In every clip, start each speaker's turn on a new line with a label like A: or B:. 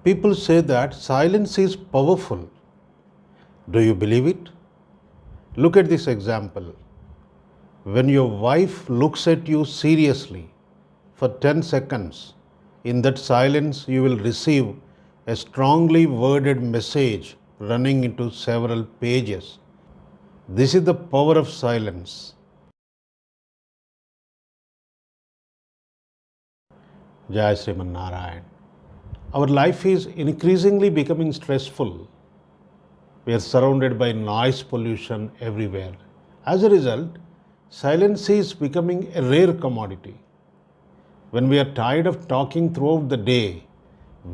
A: People say that silence is powerful. Do you believe it? Look at this example. When your wife looks at you seriously for 10 seconds, in that silence you will receive a strongly worded message running into several pages. This is the power of silence. Jai Sriman Narayan. Our life is increasingly becoming stressful. We are surrounded by noise pollution everywhere. As a result, silence is becoming a rare commodity. When we are tired of talking throughout the day,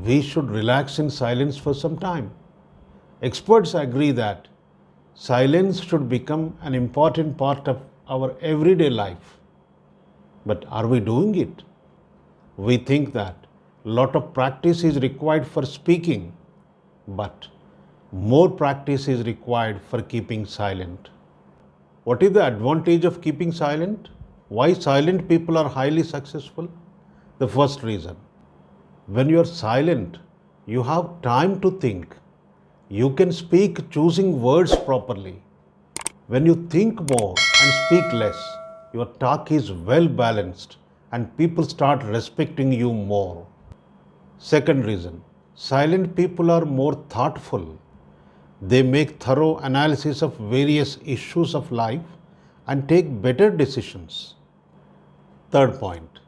A: we should relax in silence for some time. Experts agree that silence should become an important part of our everyday life. But are we doing it? We think that a lot of practice is required for speaking, but more practice is required for keeping silent. What is the advantage of keeping silent? Why silent people are highly successful? The first reason, when you are silent, you have time to think. You can speak choosing words properly. When you think more and speak less, your talk is well balanced and people start respecting you more. Second reason, silent people are more thoughtful. They make thorough analysis of various issues of life and take better decisions. Third point,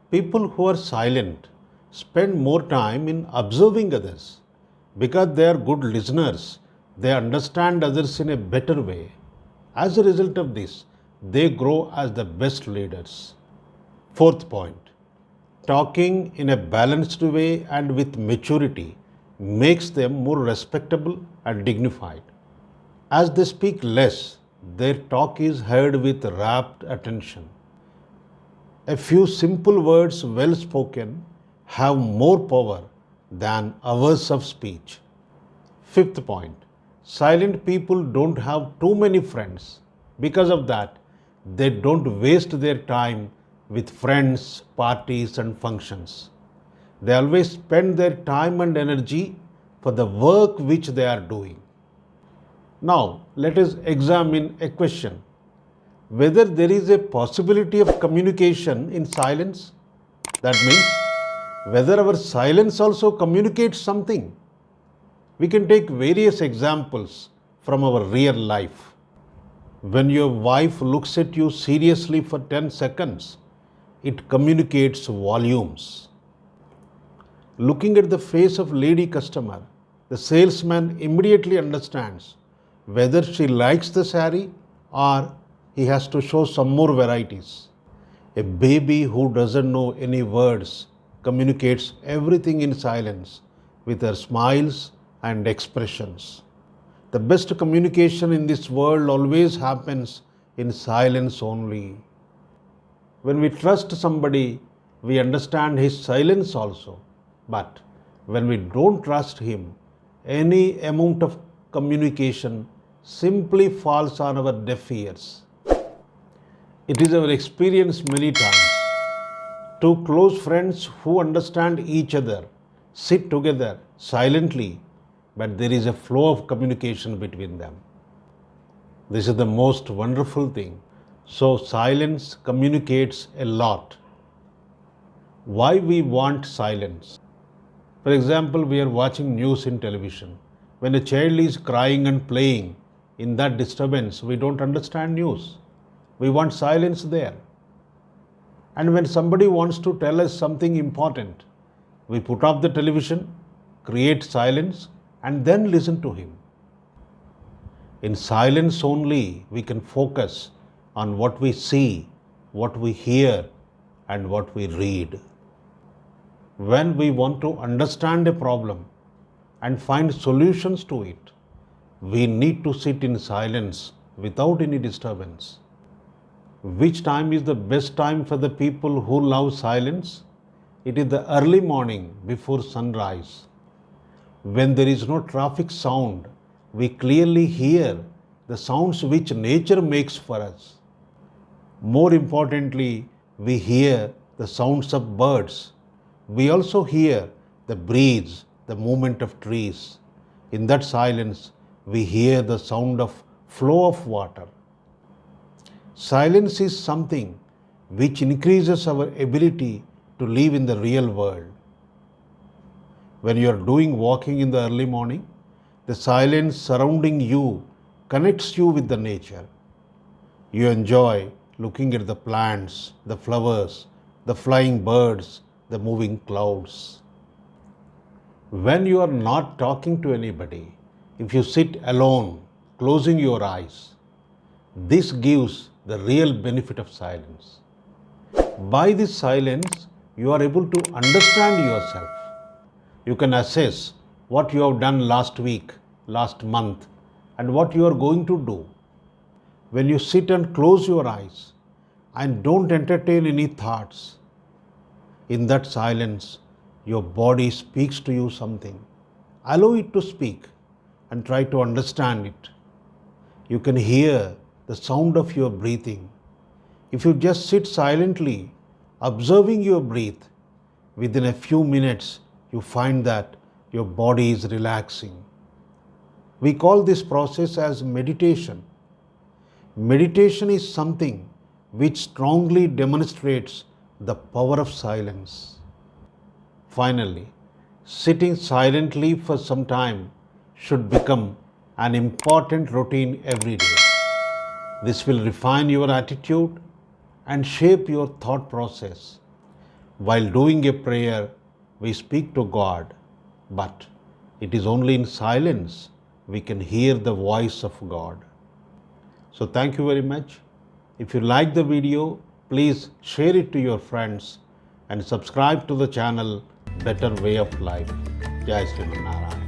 A: people who are silent spend more time in observing others. Because they are good listeners, they understand others in a better way. As a result of this, they grow as the best leaders. Fourth point, talking in a balanced way and with maturity makes them more respectable and dignified. As they speak less, their talk is heard with rapt attention. A few simple words, well spoken, have more power than hours of speech. Fifth point, silent people don't have too many friends. Because of that, they don't waste their time with friends, parties, and functions. They always spend their time and energy for the work which they are doing. Now, let us examine a question, whether there is a possibility of communication in silence. That means whether our silence also communicates something. We can take various examples from our real life. When your wife looks at you seriously for 10 seconds, it communicates volumes. Looking at the face of lady customer, the salesman immediately understands whether she likes the saree or he has to show some more varieties. A baby who doesn't know any words communicates everything in silence with her smiles and expressions. The best communication in this world always happens in silence only. When we trust somebody, we understand his silence also. But when we don't trust him, any amount of communication simply falls on our deaf ears. It is our experience many times. Two close friends who understand each other sit together silently, but there is a flow of communication between them. This is the most wonderful thing. So silence communicates a lot. Why we want silence? For example, we are watching news in television. When a child is crying and playing, in that disturbance, we don't understand news. We want silence there. And when somebody wants to tell us something important, we put off the television, create silence, and then listen to him. In silence only, we can focus on what we see, what we hear, and what we read. When we want to understand a problem and find solutions to it, we need to sit in silence without any disturbance. Which time is the best time for the people who love silence? It is the early morning before sunrise. When there is no traffic sound, we clearly hear the sounds which nature makes for us. More importantly, we hear the sounds of birds. We also hear the breeze the movement of trees. In that silence, we hear the sound of flow of water. Silence is something which increases our ability to live in the real world. When you are doing walking in the early morning, the silence surrounding you connects you with the nature. You enjoy looking at the plants, the flowers, the flying birds, the moving clouds. When you are not talking to anybody, if you sit alone, closing your eyes, this gives the real benefit of silence. By this silence, you are able to understand yourself. You can assess what you have done last week, last month, and what you are going to do. When you sit and close your eyes and don't entertain any thoughts, in that silence, your body speaks to you something. Allow it to speak and try to understand it. You can hear the sound of your breathing. If you just sit silently, observing your breath, within a few minutes, you find that your body is relaxing. We call this process as meditation. Meditation is something which strongly demonstrates the power of silence. Finally, sitting silently for some time should become an important routine every day. This will refine your attitude and shape your thought process. While doing a prayer, we speak to God, but it is only in silence we can hear the voice of God. So thank you very much. If you like the video, please share it to your friends and subscribe to the channel Better Way of Life. Jai Sri Narayan.